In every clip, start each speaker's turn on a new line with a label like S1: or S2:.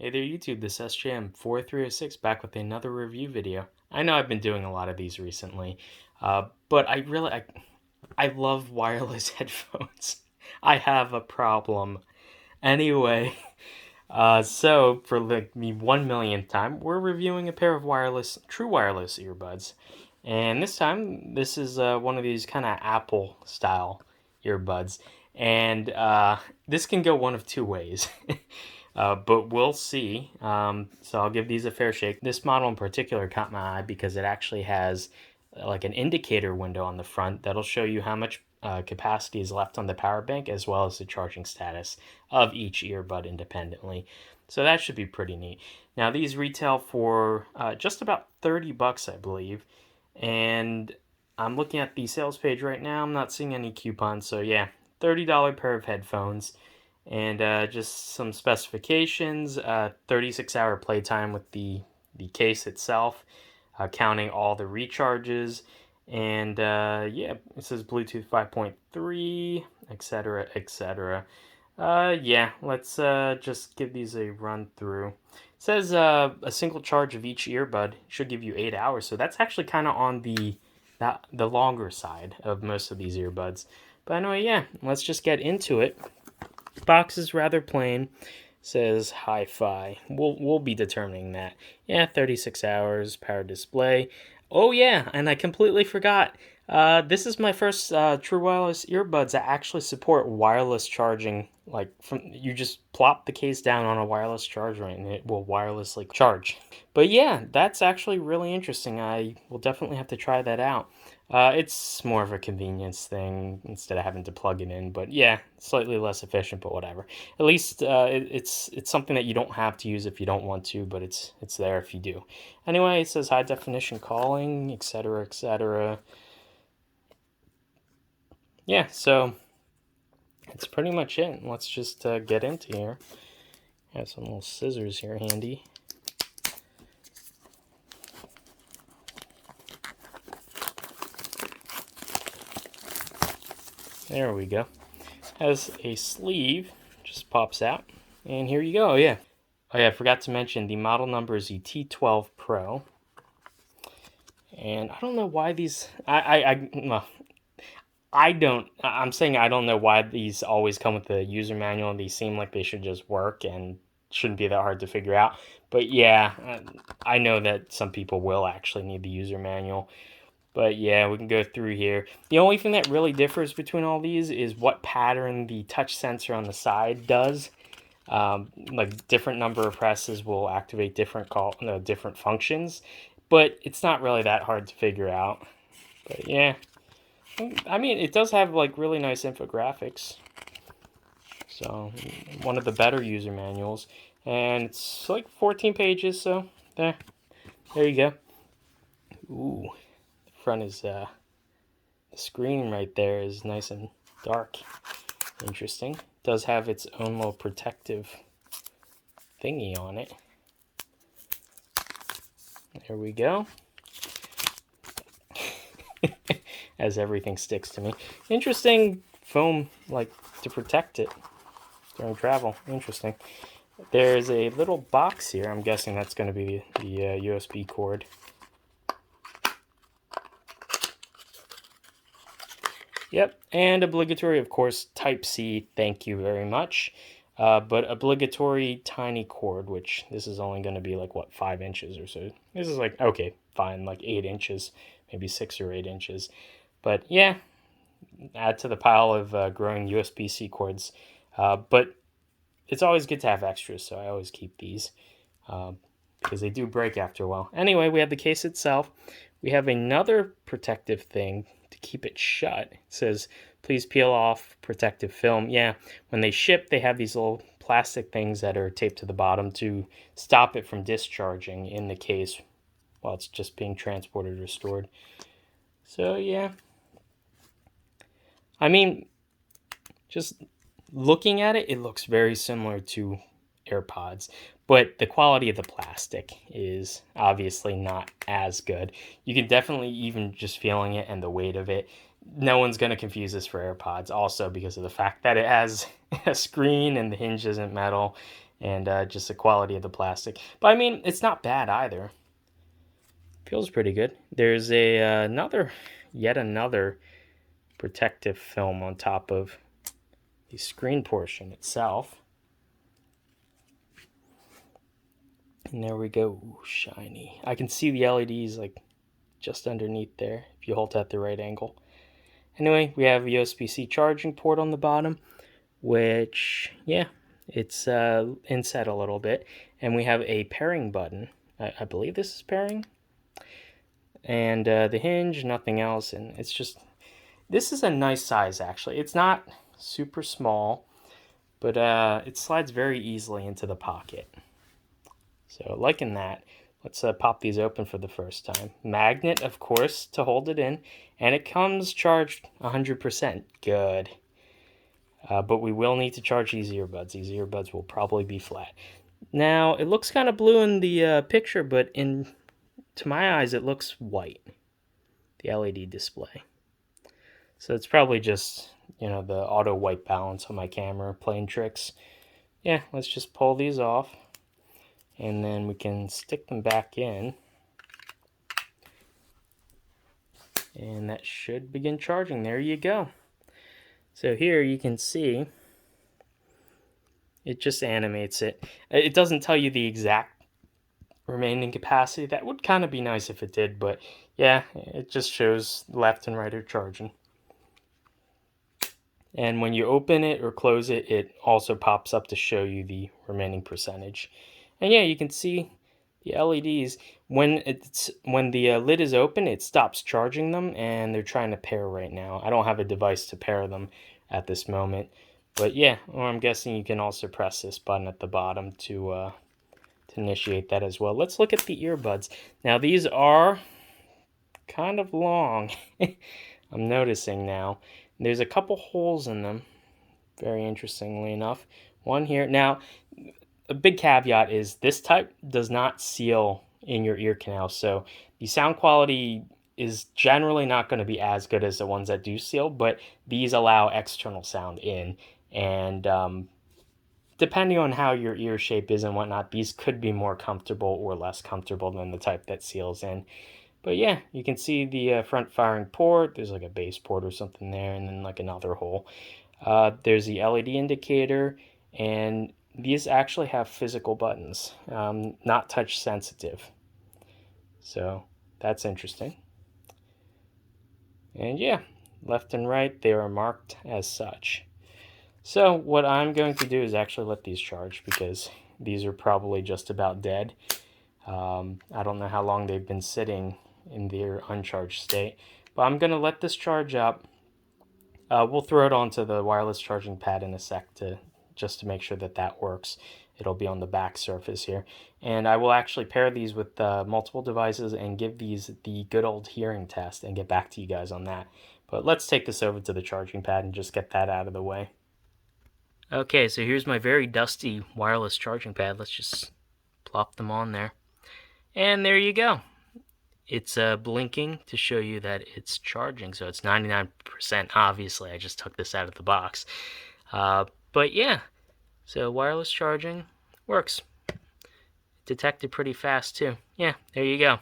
S1: Hey there YouTube, this is SJM4306 back with another review video. I know I've been doing a lot of these recently, but I love wireless headphones. I have a problem. Anyway, so for like the 1 millionth time, we're reviewing a pair of true wireless earbuds. And this time, this is one of these kind of Apple style earbuds. And this can go one of two ways. But we'll see. So I'll give these a fair shake. This model in particular caught my eye because it actually has like an indicator window on the front that'll show you how much capacity is left on the power bank, as well as the charging status of each earbud independently. So that should be pretty neat. Now these retail for just about 30 bucks, I believe. And I'm looking at the sales page right now. I'm not seeing any coupons. So yeah, $30 pair of headphones. And just some specifications, 36-hour playtime with the case itself, counting all the recharges. And yeah, it says Bluetooth 5.3, etc., etc. Yeah, let's just give these a run through. It says a single charge of each earbud should give you 8 hours, so that's actually kind of on the longer side of most of these earbuds. But anyway, yeah, let's just get into it. Box is rather plain. Says hi-fi. We'll be determining that. Yeah, 36 hours, power display. Oh yeah, and I completely forgot. This is my first true wireless earbuds that actually support wireless charging. Like you just plop the case down on a wireless charger and it will wirelessly charge. But yeah, that's actually really interesting. I will definitely have to try that out. It's more of a convenience thing instead of having to plug it in. But yeah, slightly less efficient, but whatever. At least it's something that you don't have to use if you don't want to, but it's there if you do. Anyway, it says high definition calling, etc., etc. Yeah, so that's pretty much it. Let's just get into here. I have some little scissors here handy. There we go. Has a sleeve, just pops out, and here you go. Oh yeah, I forgot to mention the model number is the T12 Pro, and I don't know why these. I'm saying I don't know why these always come with the user manual. These seem like they should just work and shouldn't be that hard to figure out. But yeah, I know that some people will actually need the user manual. But yeah, we can go through here. The only thing that really differs between all these is what pattern the touch sensor on the side does. Like different number of presses will activate different functions, but it's not really that hard to figure out. But yeah, I mean, it does have like really nice infographics. So one of the better user manuals, and it's like 14 pages. So there you go. Ooh. Front is the screen right there is nice and dark. Interesting. Does have its own little protective thingy on it. There we go. As everything sticks to me. Interesting foam like to protect it during travel. Interesting. There's a little box here. I'm guessing that's going to be the USB cord. Yep, and obligatory, of course, Type-C, thank you very much. But obligatory tiny cord, which this is only going to be like, what, 5 inches or so. This is like, okay, fine, like 8 inches, maybe 6 or 8 inches. But yeah, add to the pile of growing USB-C cords. But it's always good to have extras, so I always keep these because they do break after a while. Anyway, we have the case itself. We have another protective thing to keep it shut. It says, please peel off protective film. Yeah, when they ship, they have these little plastic things that are taped to the bottom to stop it from discharging in the case while it's just being transported or stored. So yeah, I mean, just looking at it, it looks very similar to AirPods, but the quality of the plastic is obviously not as good. You can definitely, even just feeling it and the weight of it, no one's going to confuse this for AirPods, also because of the fact that it has a screen and the hinge isn't metal, and just the quality of the plastic. But I mean, it's not bad either. Feels pretty good. There's a yet another protective film on top of the screen portion itself. And there we go. Ooh, shiny. I can see the LEDs like just underneath there if you hold it at the right angle. Anyway, we have a USB-C charging port on the bottom, which, yeah, it's inset a little bit. And we have a pairing button. I believe this is pairing. And the hinge, nothing else. And it's just, this is a nice size, actually. It's not super small, but it slides very easily into the pocket. So liking that. Let's pop these open for the first time. Magnet, of course, to hold it in. And it comes charged 100%. Good. But we will need to charge these earbuds. These earbuds will probably be flat. Now, it looks kind of blue in the picture, but to my eyes, it looks white. The LED display. So it's probably just, the auto white balance on my camera playing tricks. Yeah, let's just pull these off. And then we can stick them back in. And that should begin charging. There you go. So here you can see it just animates it. It doesn't tell you the exact remaining capacity. That would kind of be nice if it did, but yeah, it just shows left and right are charging. And when you open it or close it, it also pops up to show you the remaining percentage. And yeah, you can see the LEDs. When the lid is open, it stops charging them, and they're trying to pair right now. I don't have a device to pair them at this moment. But yeah, or I'm guessing you can also press this button at the bottom to initiate that as well. Let's look at the earbuds. Now these are kind of long. I'm noticing now. There's a couple holes in them, very interestingly enough. One here. Now, a big caveat is this type does not seal in your ear canal, so the sound quality is generally not going to be as good as the ones that do seal, but these allow external sound in, and depending on how your ear shape is and whatnot, these could be more comfortable or less comfortable than the type that seals in. But yeah, you can see the front firing port. There's like a base port or something there, and then like another hole. There's the LED indicator, and these actually have physical buttons, not touch sensitive. So that's interesting. And yeah, left and right, they are marked as such. So what I'm going to do is actually let these charge because these are probably just about dead. I don't know how long they've been sitting in their uncharged state, but I'm going to let this charge up. We'll throw it onto the wireless charging pad in a sec just to make sure that works. It'll be on the back surface here. And I will actually pair these with multiple devices and give these the good old hearing test and get back to you guys on that. But let's take this over to the charging pad and just get that out of the way. Okay, so here's my very dusty wireless charging pad. Let's just plop them on there. And there you go. It's blinking to show you that it's charging, so it's 99%. Obviously, I just took this out of the box. But yeah, so wireless charging works. Detected pretty fast too. Yeah, there you go.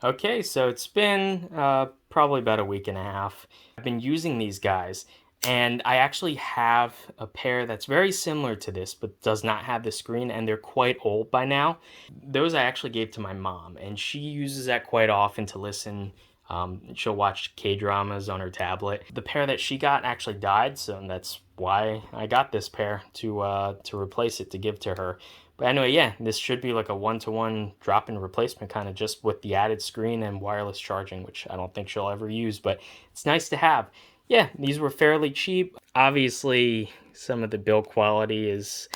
S1: Okay, so it's been probably about a week and a half. I've been using these guys, and I actually have a pair that's very similar to this, but does not have the screen, and they're quite old by now. Those I actually gave to my mom, and she uses that quite often to listen. She'll watch K-dramas on her tablet. The pair that she got actually died, so that's why I got this pair to replace it, to give to her. But anyway, yeah, this should be like a one-to-one drop-in replacement, kind of just with the added screen and wireless charging, which I don't think she'll ever use, but it's nice to have. Yeah, these were fairly cheap. Obviously, some of the build quality is,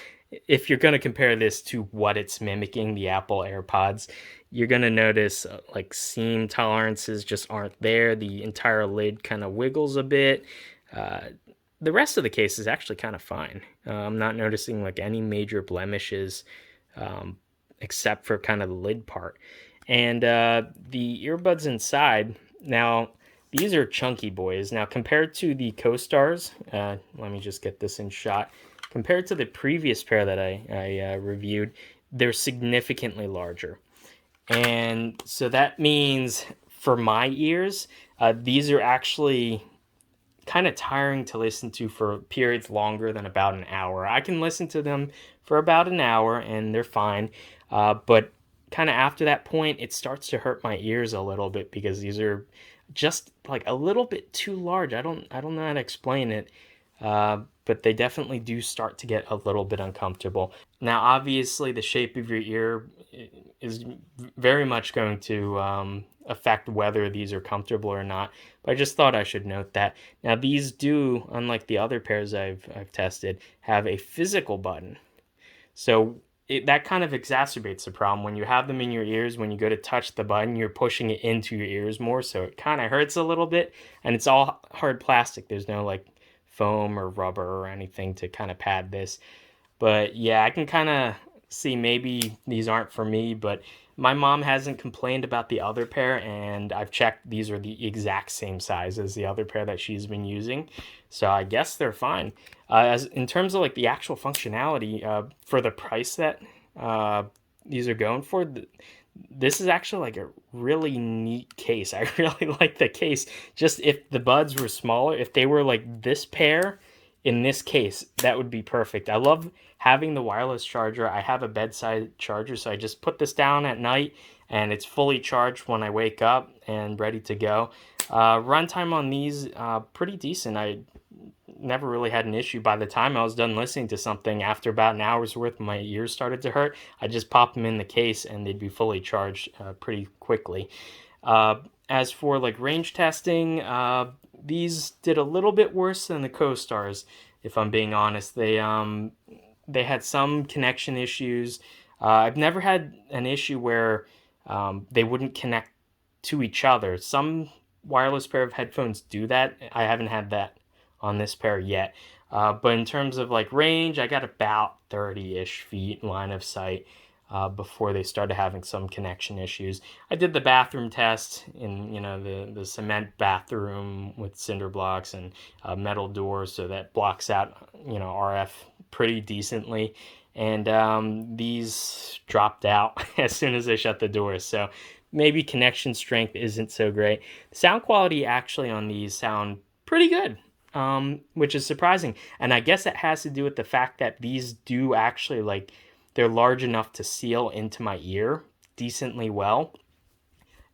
S1: if you're going to compare this to what it's mimicking, the Apple AirPods, you're going to notice like seam tolerances just aren't there. The entire lid kind of wiggles a bit. The rest of the case is actually kind of fine. I'm not noticing like any major blemishes except for kind of the lid part. And the earbuds inside, now these are chunky boys. Now compared to the Co-Stars, let me just get this in shot. compared to the previous pair that I reviewed, they're significantly larger. And so that means for my ears, these are actually kind of tiring to listen to for periods longer than about an hour. I can listen to them for about an hour and they're fine. But kind of after that point, it starts to hurt my ears a little bit because these are just like a little bit too large. I don't know how to explain it. But they definitely do start to get a little bit uncomfortable. Now, obviously, the shape of your ear is very much going to affect whether these are comfortable or not. But I just thought I should note that. Now, these do, unlike the other pairs I've tested, have a physical button. So that kind of exacerbates the problem. When you have them in your ears, when you go to touch the button, you're pushing it into your ears more. So it kind of hurts a little bit. And it's all hard plastic. There's no like foam or rubber or anything to kind of pad this. But yeah, I can kind of see maybe these aren't for me, but my mom hasn't complained about the other pair, and I've checked these are the exact same size as the other pair that she's been using. So I guess they're fine. As in terms of like the actual functionality, for the price that these are going for, this is actually like a really neat case. I really like the case. Just if the buds were smaller, if they were like this pair in this case, that would be perfect. I love having the wireless charger. I have a bedside charger, so I just put this down at night and it's fully charged when I wake up and ready to go. Runtime on these, pretty decent. I never really had an issue. By the time I was done listening to something, after about an hour's worth, my ears started to hurt. I just popped them in the case and they'd be fully charged pretty quickly. Uh, as for like range testing, these did a little bit worse than the Co-Stars, if I'm being honest. They had some connection issues. I've never had an issue where they wouldn't connect to each other. Some wireless pair of headphones do that. I haven't had that on this pair yet. But in terms of like range, I got about 30-ish feet line of sight before they started having some connection issues. I did the bathroom test in the cement bathroom with cinder blocks and metal doors, so that blocks out RF pretty decently. And these dropped out as soon as I shut the doors. So maybe connection strength isn't so great. Sound quality actually on these sound pretty good. Which is surprising. And I guess it has to do with the fact that these do actually they're large enough to seal into my ear decently well.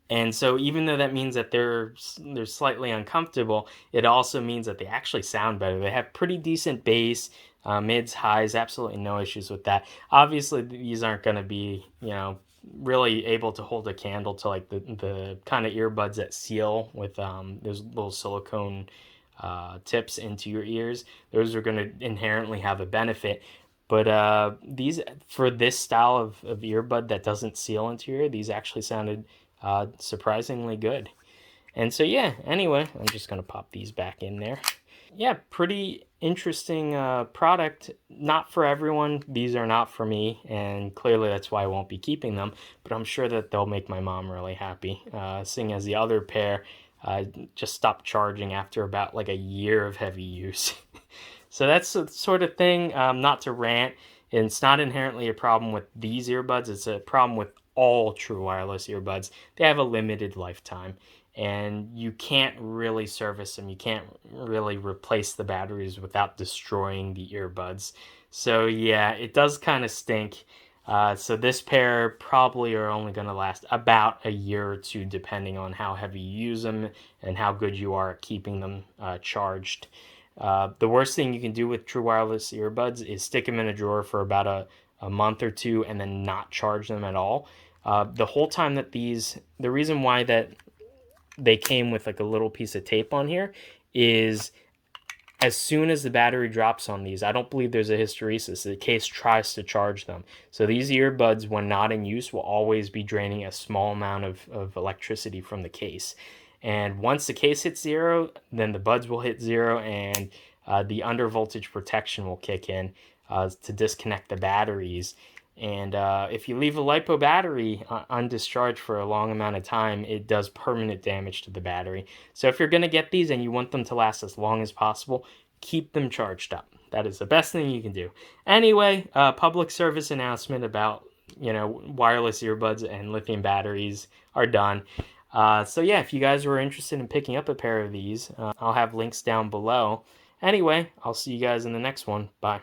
S1: And so even though that means that they're slightly uncomfortable, it also means that they actually sound better. They have pretty decent bass, mids, highs, absolutely no issues with that. Obviously, these aren't going to be, really able to hold a candle to like the kind of earbuds that seal with those little silicone tips into your ears. Those are going to inherently have a benefit. But these, for this style of earbud that doesn't seal into your ear, these actually sounded surprisingly good. And so, yeah, anyway, I'm just going to pop these back in there. Yeah, pretty interesting product. Not for everyone. These are not for me, and clearly that's why I won't be keeping them. But I'm sure that they'll make my mom really happy, seeing as the other pair just stopped charging after about like a year of heavy use. So that's the sort of thing, not to rant, and it's not inherently a problem with these earbuds. It's a problem with all true wireless earbuds. They have a limited lifetime, and you can't really service them. You can't really replace the batteries without destroying the earbuds. So yeah, it does kind of stink. So this pair probably are only going to last about a year or two, depending on how heavy you use them and how good you are at keeping them charged. The worst thing you can do with true wireless earbuds is stick them in a drawer for about a month or two and then not charge them at all. The whole time that the reason why that they came with like a little piece of tape on here is as soon as the battery drops on these, I don't believe there's a hysteresis. The case tries to charge them. So these earbuds, when not in use, will always be draining a small amount of electricity from the case. And once the case hits zero, then the buds will hit zero, and the under voltage protection will kick in to disconnect the batteries. And if you leave a LiPo battery undischarged for a long amount of time, it does permanent damage to the battery. So if you're going to get these and you want them to last as long as possible, keep them charged up. That is the best thing you can do. Anyway, public service announcement about, wireless earbuds and lithium batteries are done. So yeah, if you guys were interested in picking up a pair of these, I'll have links down below. Anyway, I'll see you guys in the next one. Bye.